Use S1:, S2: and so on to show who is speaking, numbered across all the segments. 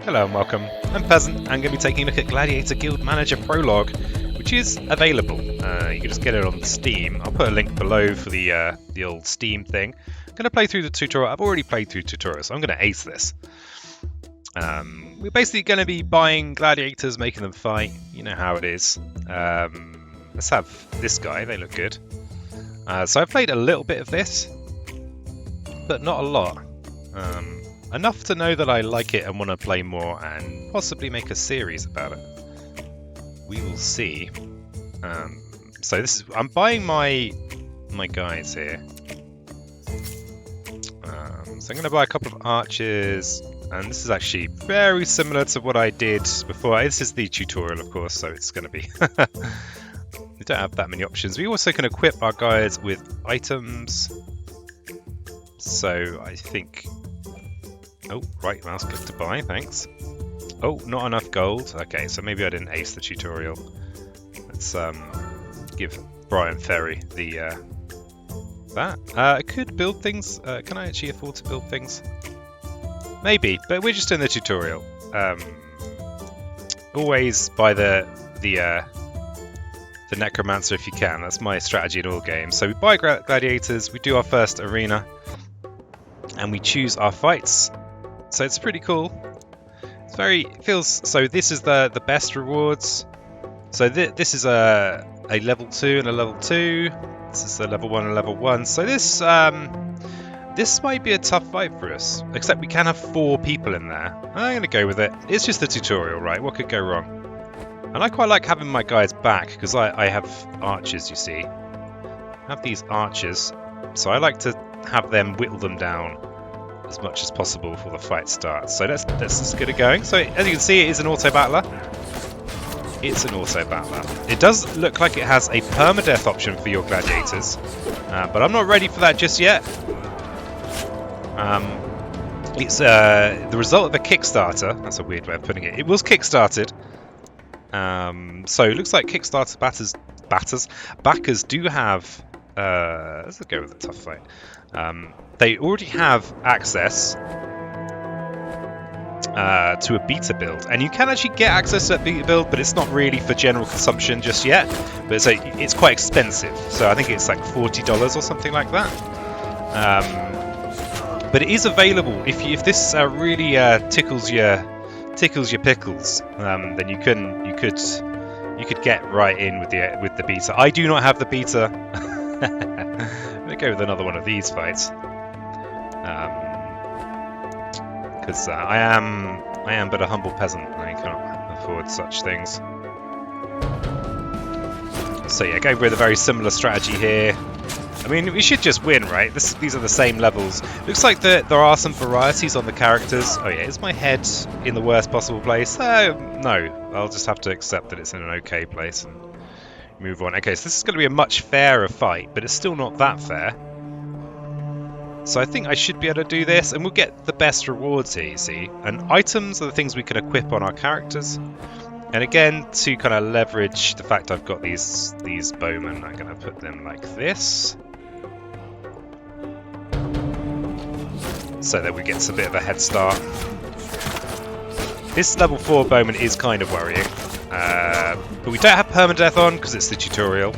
S1: Hello and welcome. I'm Peasant. I'm going to be taking a look at Gladiator Guild Manager Prologue, which is available. You can just get it on Steam. I'll put a link below for the old Steam thing. I'm going to play through the tutorial. I've already played through tutorials, so I'm going to ace this. We're basically going to be buying gladiators, making them fight. You know how it is. Let's have this guy. They look good. So I've played a little bit of this, but not a lot. Enough to know that I like it and want to play more and possibly make a series about it. We will see. So this is, I'm buying my guys here. So I'm going to buy a couple of archers, and this is actually very similar to what I did before. This is the tutorial, of course, so it's going to be. We don't have that many options. We also can equip our guys with items. So I think. Oh, right mouse click to buy, thanks. Oh, not enough gold. Okay, so maybe I didn't ace the tutorial. Let's give Brian Ferry the that. I could build things. Can I actually afford to build things? Maybe, but we're just doing the tutorial. Always buy the necromancer if you can. That's my strategy in all games. So we buy gladiators, we do our first arena, and we choose our fights. So it's pretty cool. It's feels so. This is the best rewards. So this is a level 2 and a level 2. This is a level 1 and level 1. So this might be a tough fight for us. Except we can have 4 people in there. I'm gonna go with it. It's just a tutorial, right? What could go wrong? And I quite like having my guys back because I have archers. You see, I have these archers, so I like to have them whittle them down as much as possible before the fight starts. So let's just get it going. So as you can see, it is an Autobattler. It's an Autobattler. It does look like it has a permadeath option for your gladiators, but I'm not ready for that just yet. It's the result of a Kickstarter. That's a weird way of putting it. It was Kickstarted. So it looks like Kickstarter backers do have. Let's go with the tough fight. They already have access to a beta build, and you can actually get access to that beta build, but it's not really for general consumption just yet. But it's quite expensive, so I think it's like $40 or something like that. But it is available if this really tickles your pickles. Then you could get right in with the beta. I do not have the beta. I'm gonna go with another one of these fights. Because I am but a humble peasant. I cannot afford such things. So yeah, go with a very similar strategy here. I mean, we should just win, right? These are the same levels. Looks like there are some varieties on the characters. Oh yeah, is my head in the worst possible place? No, I'll just have to accept that it's in an okay place and move on. Okay, so this is going to be a much fairer fight, but it's still not that fair. So I think I should be able to do this, and we'll get the best rewards here, you see. And items are the things we can equip on our characters. And again, to kind of leverage the fact I've got these bowmen, I'm going to put them like this. So that we get a bit of a head start. This level 4 bowman is kind of worrying. But we don't have permadeath on because it's the tutorial.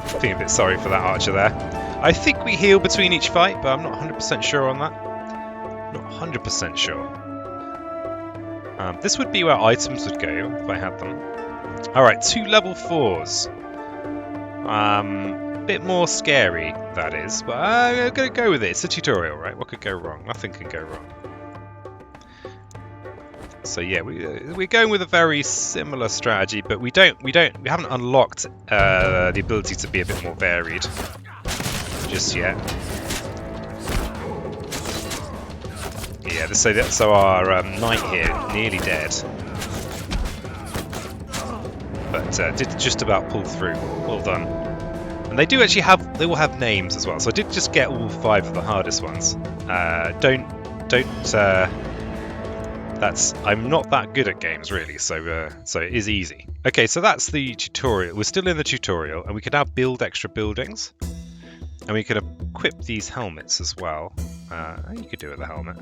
S1: I feel a bit sorry for that archer there. I think we heal between each fight, but I'm not 100% sure on that. Not 100% sure. This would be where items would go if I had them. Alright, 2 level 4s. Bit more scary, that is, but I'm going to go with it. It's a tutorial, right? What could go wrong? Nothing can go wrong. So yeah, we're going with a very similar strategy, but we haven't unlocked the ability to be a bit more varied just yet. Yeah, so our knight here nearly dead, but did just about pull through. Well done. And they will have names as well. So I did just get all 5 of the hardest ones. I'm not that good at games really, so it is easy. Okay, so that's the tutorial. We're still in the tutorial, and we can now build extra buildings. And we can equip these helmets as well. You could do it with the helmet.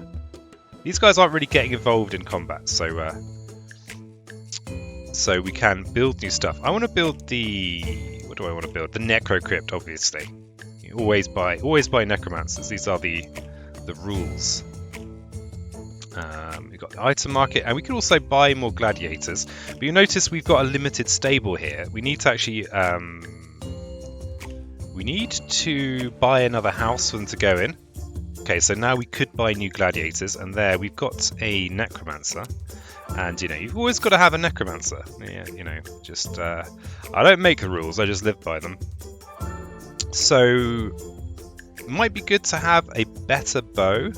S1: These guys aren't really getting involved in combat, so we can build new stuff. I want to build the... What do I want to build? The Necro Crypt, obviously. You always buy Necromancers. These are the rules. We've got the item market, and we can also buy more Gladiators. But you notice we've got a limited stable here. We need to actually... we need to buy another house for them to go in. Okay, so now we could buy new Gladiators, and there we've got a Necromancer. And, you know, you've always got to have a Necromancer. Yeah, you know, just... I don't make the rules, I just live by them. So, it might be good to have a better bow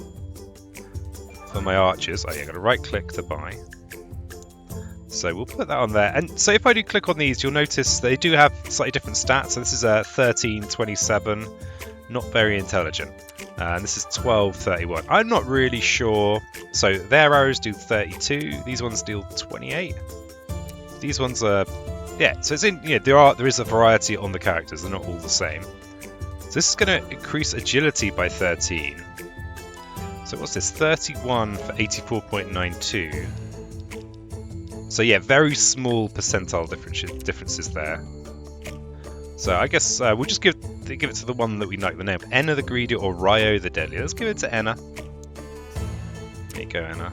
S1: for my archers. Oh yeah, got to right-click to buy. So we'll put that on there. And so if I do click on these, you'll notice they do have slightly different stats. So this is a 1327, not very intelligent. And this is 1231. I'm not really sure. So their arrows do 32. These ones do 28. These ones are, yeah. So it's in, yeah. There is a variety on the characters. They're not all the same. So this is going to increase agility by 13. So what's this? 31 for 84.92. So yeah, very small percentile differences there. So I guess we'll just give it to the one that we like the name. Enna the Greedy or Ryo the Deadly. Let's give it to Enna. There you go, Enna.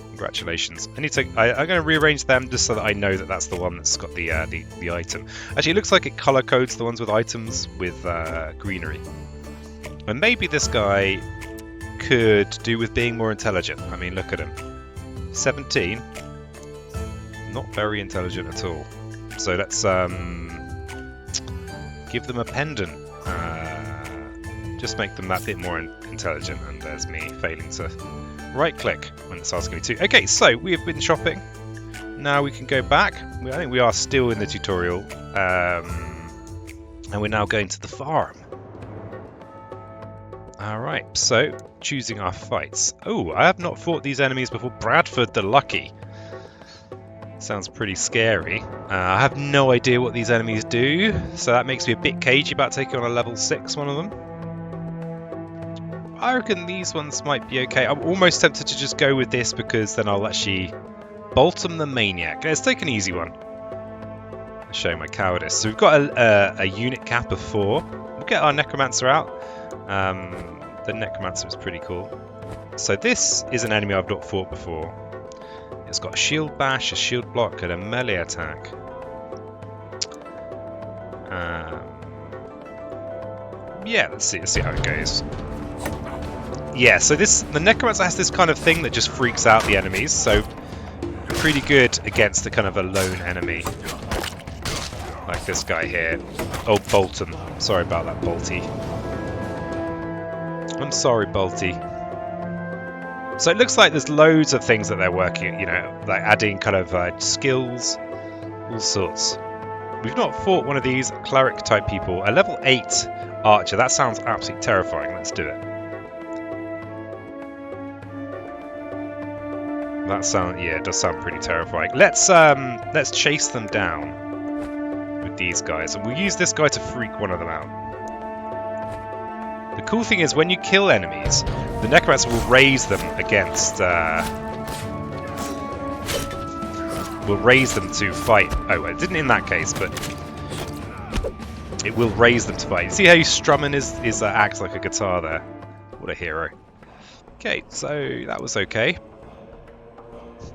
S1: Congratulations. I'm going to rearrange them just so that I know that that's the one that's got the item. Actually, it looks like it color codes the ones with items with greenery. And maybe this guy could do with being more intelligent. I mean, look at him. 17. Not very intelligent at all. So let's give them a pendant. Just make them that bit more intelligent. And there's me failing to right-click when it's asking me to. Okay, so we have been shopping. Now we can go back. I think we are still in the tutorial. And we're now going to the farm. Alright, so choosing our fights. Oh, I have not fought these enemies before. Bradford the Lucky. Sounds pretty scary. I have no idea what these enemies do, so that makes me a bit cagey about taking on a level 6 one of them. I reckon these ones might be okay. I'm almost tempted to just go with this because then I'll actually Bolton the Maniac. Let's take an easy one. I'll show my cowardice. So we've got a unit cap of 4. We'll get our Necromancer out. The Necromancer is pretty cool. So this is an enemy I've not fought before. It's got a shield bash, a shield block, and a melee attack. Yeah, let's see how it goes. Yeah, so the Necromancer has this kind of thing that just freaks out the enemies, so pretty good against a kind of a lone enemy. Like this guy here. Oh, Bolton. Sorry about that, Bolty. I'm sorry, Bolty. So it looks like there's loads of things that they're working, you know, like adding kind of skills, all sorts. We've not fought one of these cleric type people. A level 8 archer, that sounds absolutely terrifying. Let's do it. Yeah, it does sound pretty terrifying. Let's chase them down with these guys, and we'll use this guy to freak one of them out. The cool thing is when you kill enemies, the Necromancer will raise them against... will raise them to fight. Oh, it didn't in that case, but it will raise them to fight. You see how he's strumming his axe like a guitar there? What a hero. Okay, so that was okay.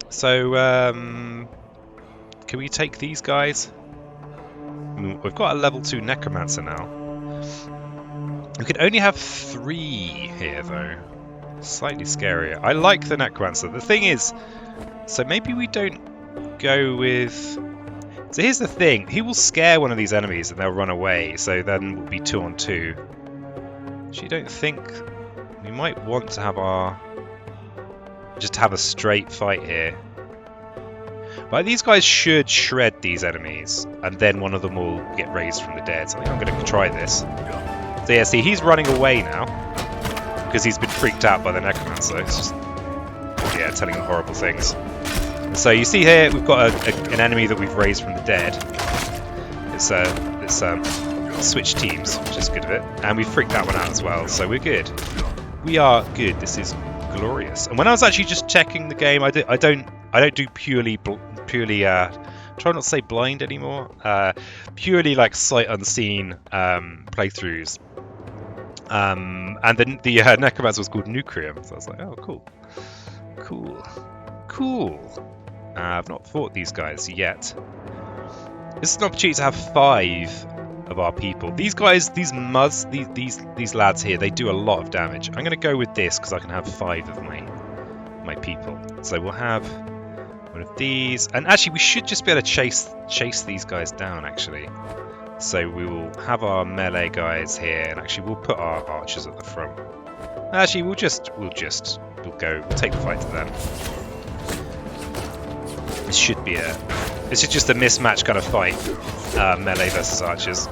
S1: So, can we take these guys? We've got a level 2 Necromancer now. We can only have 3 here, though. Slightly scarier. I like the Necromancer. The thing is, so maybe we don't go with... So here's the thing. He will scare one of these enemies and they'll run away. So then we'll be 2 on 2. Actually, don't think... We might want to have our... Just have a straight fight here. But these guys should shred these enemies. And then one of them will get raised from the dead. So I think I'm going to try this. So yeah, see, he's running away now because he's been freaked out by the Necromancer. It's just, yeah, telling him horrible things. And so you see here, we've got an enemy that we've raised from the dead. It's switch teams, which is good of it. And we freaked that one out as well, so we're good. we are good. This is glorious. And when I was actually just checking the game, I don't do purely try not to say blind anymore. Purely like sight unseen playthroughs. And then the necromancer was called Nucrium, so I was like, oh, cool. I've not fought these guys yet. This is an opportunity to have 5 of our people. These guys, these lads here, they do a lot of damage. I'm going to go with this because I can have 5 of my people. So we'll have one of these, and actually we should just be able to chase these guys down. Actually, so we will have our melee guys here, and actually we'll put our archers at the front. Actually, we'll take the fight to them. This is just a mismatch kind of fight, melee versus archers.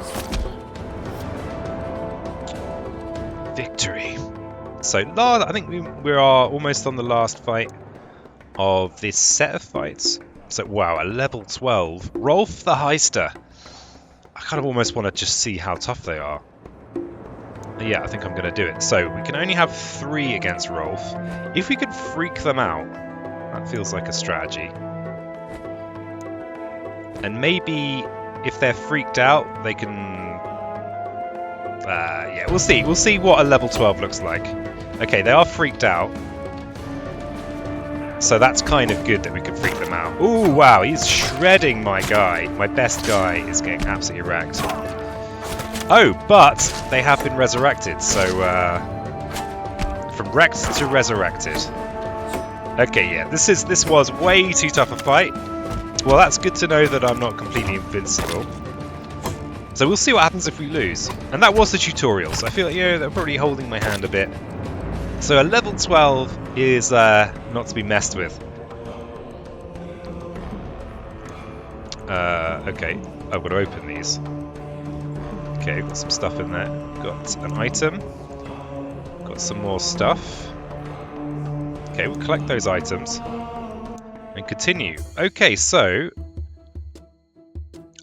S1: Victory. So I think we are almost on the last fight of this set of fights. So wow, a level 12, Rolf the Heister. I kind of almost want to just see how tough they are. Yeah, I think I'm going to do it. So we can only have 3 against Rolf. If we could freak them out, that feels like a strategy. And maybe if they're freaked out, they can... yeah, we'll see. We'll see what a level 12 looks like. Okay, they are freaked out. So that's kind of good that we can freak them out. Ooh, wow, he's shredding my guy. My best guy is getting absolutely wrecked. Oh, but they have been resurrected. So, from wrecked to resurrected. Okay, yeah, this was way too tough a fight. Well, that's good to know that I'm not completely invincible. So we'll see what happens if we lose. And that was the tutorial, so I feel like, they're probably holding my hand a bit. So a level 12 is not to be messed with. Okay, I've got to open these. Okay, got some stuff in there. Got an item. Got some more stuff. Okay, we'll collect those items. And continue. Okay, so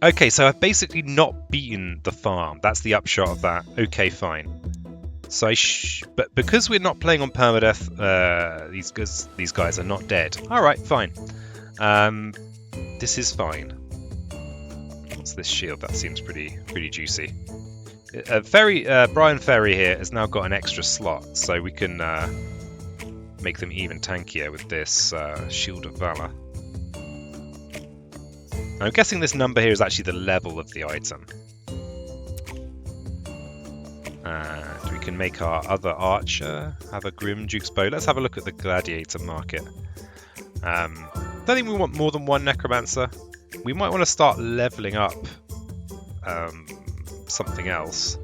S1: I've basically not beaten the farm. That's the upshot of that. Okay, fine. So but because we're not playing on permadeath, these guys are not dead. All right, fine. This is fine. What's this shield? That seems pretty juicy. Brian Ferry here has now got an extra slot, so we can make them even tankier with this Shield of Valor. I'm guessing this number here is actually the level of the item. And we can make our other archer have a Grim Duke's Bow. Let's have a look at the Gladiator market. Don't think we want more than 1 Necromancer. We might want to start leveling up something else.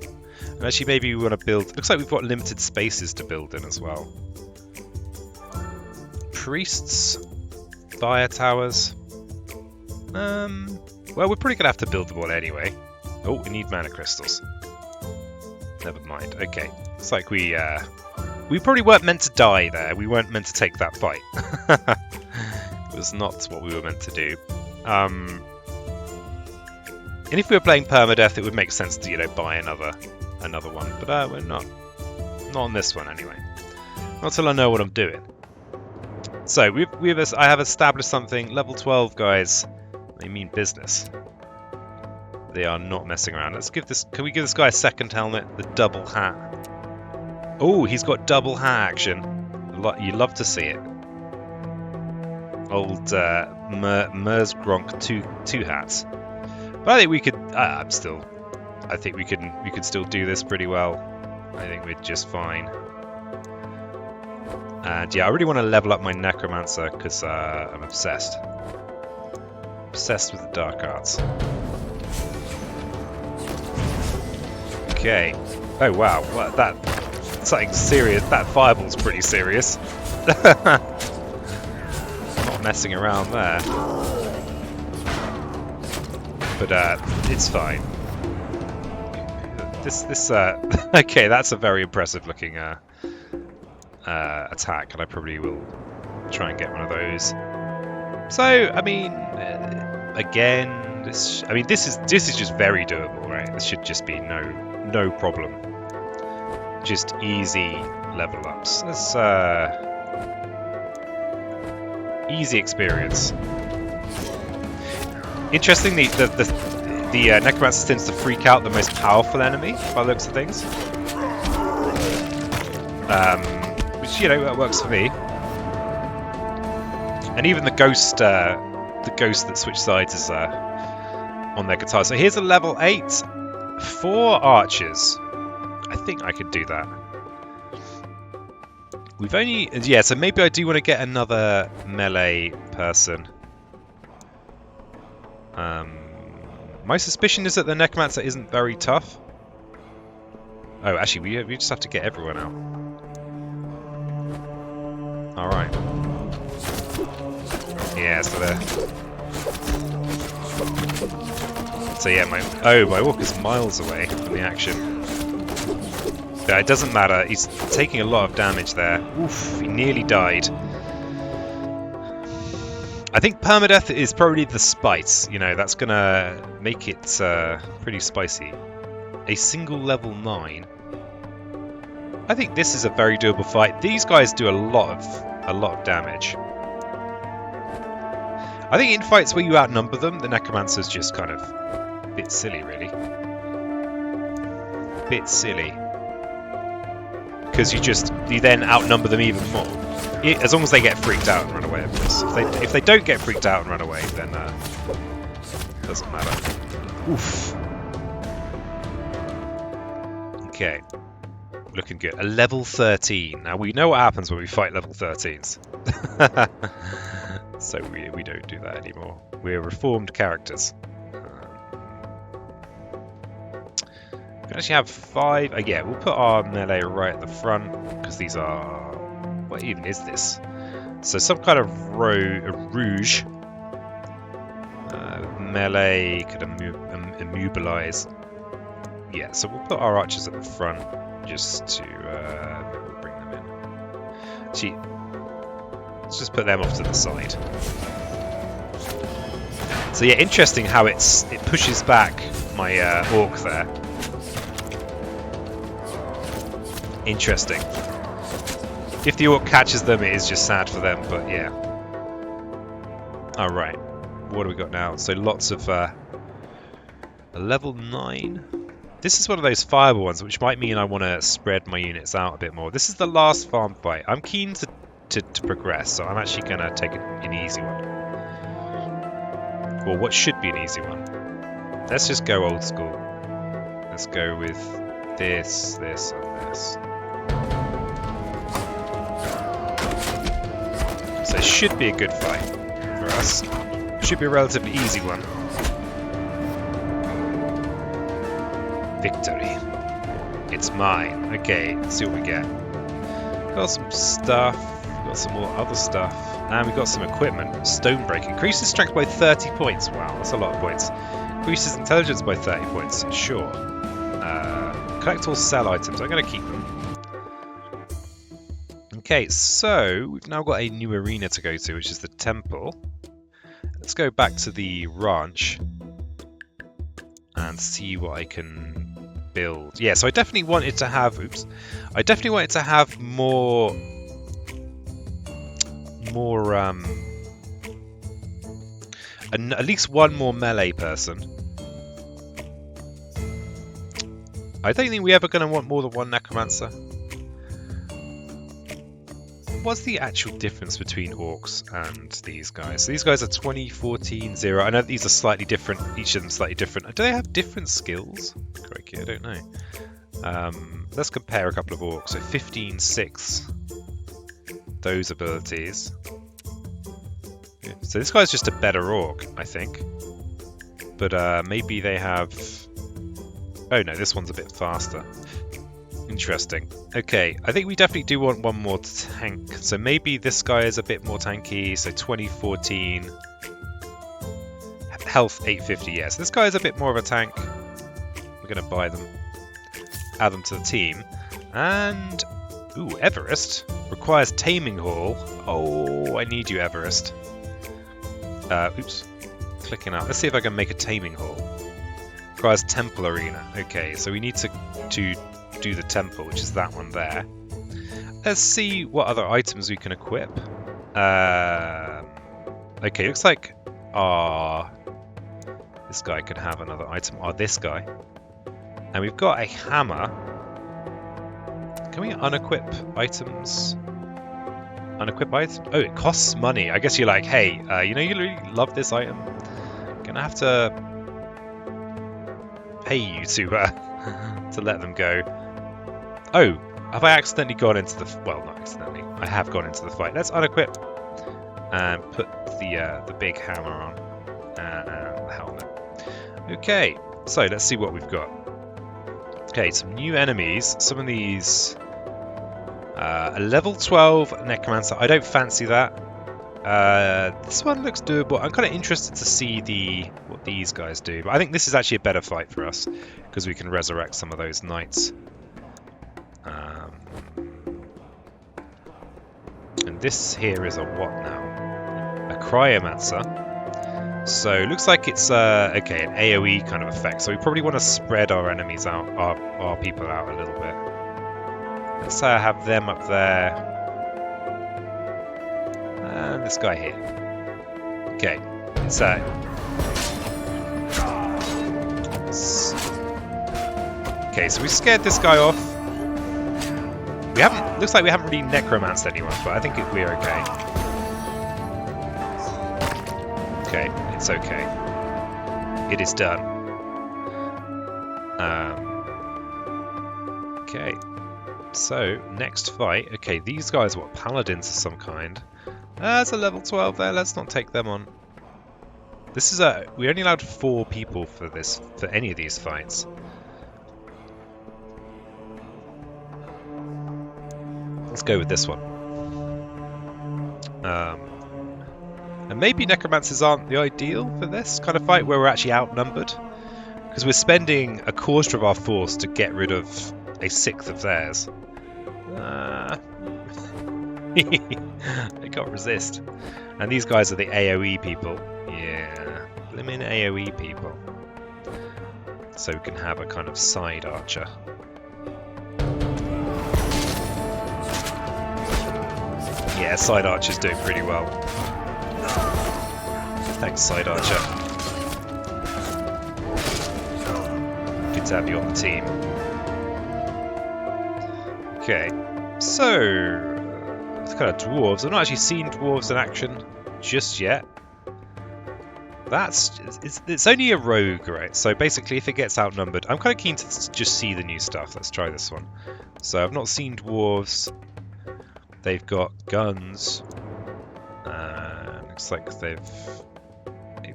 S1: And actually maybe we want to build... Looks like we've got limited spaces to build in as well. Priests, fire towers. Well, we're probably gonna have to build them all anyway. Oh, we need mana crystals. Never mind. Okay, looks like we probably weren't meant to die there. We weren't meant to take that fight. It was not what we were meant to do. And if we were playing permadeath, it would make sense to buy another one. But we're not on this one anyway. Not till I know what I'm doing. So I have established something. Level 12 guys, they mean business. They are not messing around. Can we give this guy a second helmet? The double hat. Oh, he's got double hat action. You love to see it. Old Merzgronk two hats. But I think we could. I think we could still do this pretty well. I think we're just fine. And yeah, I really want to level up my Necromancer because I'm obsessed. Obsessed with the dark arts. Okay. Oh wow, what that's something serious. That fireball's pretty serious. Not messing around there. But it's fine. Okay, that's a very impressive looking attack, and I probably will try and get one of those. So, I mean, again, this is just very doable, right? This should just be no problem. just easy level ups. It's easy experience. Interestingly, the Necromancer tends to freak out the most powerful enemy by the looks of things. Which, you know, that works for me. And even the ghost that switch sides is on their guitar. So here's a level 8, 4 archers. I think I could do that. We've only, yeah. So maybe I do want to get another melee person. My suspicion is that the Necromancer isn't very tough. Oh, actually, we just have to get everyone out. All right. Yeah, so there. So yeah, my orc is miles away from the action. But it doesn't matter. He's taking a lot of damage there. Oof! He nearly died. I think permadeath is probably the spice. You know, that's gonna make it pretty spicy. A single level 9. I think this is a very doable fight. These guys do a lot of damage. I think in fights where you outnumber them, the Necromancer's just kind of a bit silly, really. Bit silly. Because you then outnumber them even more. As long as they get freaked out and run away, of course. If they don't get freaked out and run away, then it doesn't matter. Oof. Okay. Looking good. A level 13. Now we know what happens when we fight level 13s. So we don't do that anymore. We're reformed characters. We actually have 5. Yeah, we'll put our melee right at the front because these are. What even is this? So some kind of rouge. Melee could immobilize. Yeah, so we'll put our archers at the front just to we'll bring them in. Gee, let's just put them off to the side. So yeah, interesting how it pushes back my orc there. Interesting. If the orc catches them, it is just sad for them, but yeah. Alright, what do we got now? So lots of a level 9. This is one of those fireball ones, which might mean I want to spread my units out a bit more. This is the last farm fight. I'm keen to progress, so I'm actually going to take an easy one. Or what should be an easy one. Let's just go old school. Let's go with this, this, and this. So it should be a good fight for us. Should be a relatively easy one. Victory. It's mine. Okay, let's see what we get. Got some stuff. Got some more other stuff. And we got some equipment. Stonebreak. Increases strength by 30 points. Wow, that's a lot of points. Increases intelligence by 30 points. Sure. Collect or sell items. I'm going to keep them. Okay, so we've now got a new arena to go to, which is the temple. Let's go back to the ranch and see what I can build. Yeah, so I definitely wanted to have. Oops, I definitely wanted to have more. At least one more melee person. I don't think we're ever going to want more than one necromancer. What's the actual difference between orcs and these guys? So these guys are 20, 14, 0. I know these are slightly different, each of them slightly different. Do they have different skills? Crikey, I don't know. Let's compare a couple of orcs. So 15, 6. Those abilities. Yeah. So this guy's just a better orc, I think. But maybe they have... Oh no, this one's a bit faster. Interesting. Okay, I think we definitely do want one more tank. So maybe this guy is a bit more tanky. So 2014. Health 850, yes. This guy is a bit more of a tank. We're going to buy them. Add them to the team. And... Ooh, Everest. Requires Taming Hall. Oh, I need you, Everest. Oops. Clicking out. Let's see if I can make a Taming Hall. Requires Temple Arena. Okay, so we need to do the temple, which is that one there. Let's see what other items we can equip. Okay, looks like this guy could have another item. This guy. And we've got a hammer. Can we unequip items? Unequip items? Oh, it costs money. I guess you're like, hey, you know you really love this item? Gonna have to pay you to let them go. Oh, have I accidentally gone into the... Well, not accidentally. I have gone into the fight. Let's unequip and put the big hammer on and the helmet. Okay, so let's see what we've got. Okay, some new enemies. Some of these... a level 12 Necromancer. I don't fancy that. This one looks doable. I'm kind of interested to see what these guys do. But I think this is actually a better fight for us because we can resurrect some of those knights. And this here is a what now? A Cryomancer. So it looks like it's okay, an AoE kind of effect. So we probably want to spread our enemies out, our people out a little bit. Let's have them up there. And this guy here. Okay, it's okay, so we scared this guy off. We haven't. Looks like we haven't really necromanced anyone, but I think we're okay. Okay, it's okay. It is done. Okay. So, next fight. Okay, these guys are what? Paladins of some kind. There's a level 12 there. Let's not take them on. This is we only allowed 4 people for any of these fights. Let's go with this one. And maybe necromancers aren't the ideal for this kind of fight where we're actually outnumbered. Because we're spending a quarter of our force to get rid of a sixth of theirs. I can't resist. And these guys are the AoE people. Yeah, blimmin' AoE people. So we can have a kind of side archer. Yeah, side archer's doing pretty well. Thanks, side archer. Good to have you on the team. Okay, so kind of dwarves. I've not actually seen dwarves in action just yet. It's only a rogue, right? So basically, if it gets outnumbered, I'm kind of keen to just see the new stuff. Let's try this one. So I've not seen dwarves. They've got guns. Looks like they've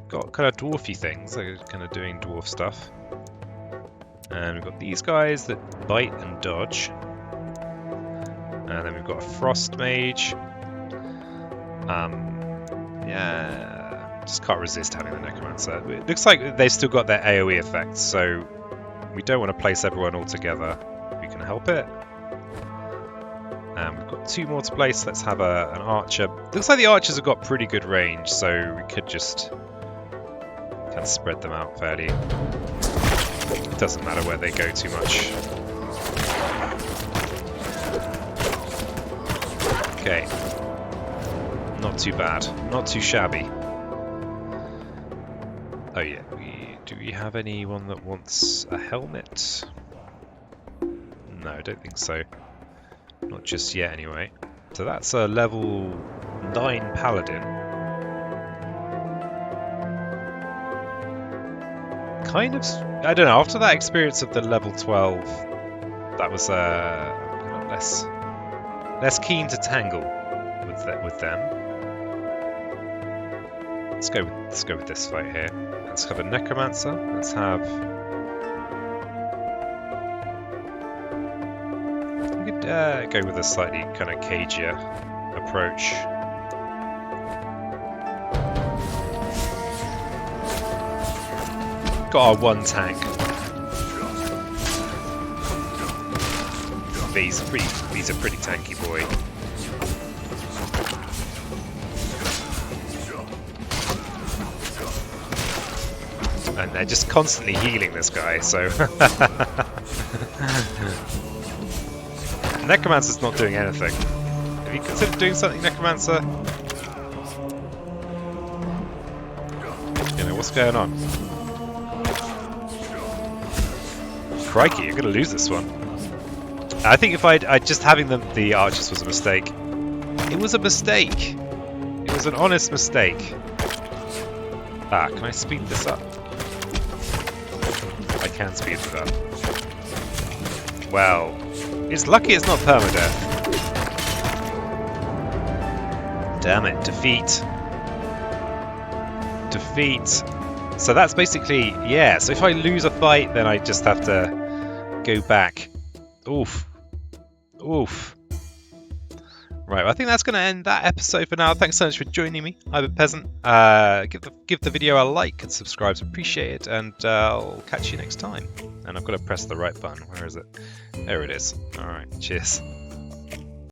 S1: got kind of dwarfy things. They're kind of doing dwarf stuff. And we've got these guys that bite and dodge. And then we've got a frost mage. Yeah, just can't resist having the necromancer. It looks like they've still got their AoE effects, so we don't want to place everyone all together. We can help it. We've got 2 more to place. Let's have an archer. Looks like the archers have got pretty good range, so we could just kind of spread them out fairly. It doesn't matter where they go too much. Okay. Not too bad. Not too shabby. Oh yeah, do we have anyone that wants a helmet? No, I don't think so. Not just yet, anyway. So that's a level 9 paladin. Kind of... I don't know, after that experience of the level 12, that was kind of less keen to tangle with them. Let's go with this fight here. Let's have a necromancer. Let's have... We could go with a slightly kind of cagier approach. Got our 1 tank. He's a pretty tanky boy. And they're just constantly healing this guy, so... Necromancer's not doing anything. Have you considered doing something, Necromancer? You know, what's going on? Crikey, you're going to lose this one. I think if I'd just having the archers was a mistake. It was a mistake. It was an honest mistake. Ah, can I speed this up? I can speed it up. Well, it's lucky it's not permadeath. Damn it, defeat. Defeat. So that's basically, yeah, so if I lose a fight, then I just have to go back. Oof. Oof. Right, well, I think that's going to end that episode for now. Thanks so much for joining me. I'm a peasant. Give the video a like and subscribe. Appreciate it, and I'll catch you next time. And I've got to press the right button. Where is it? There it is. All right, cheers.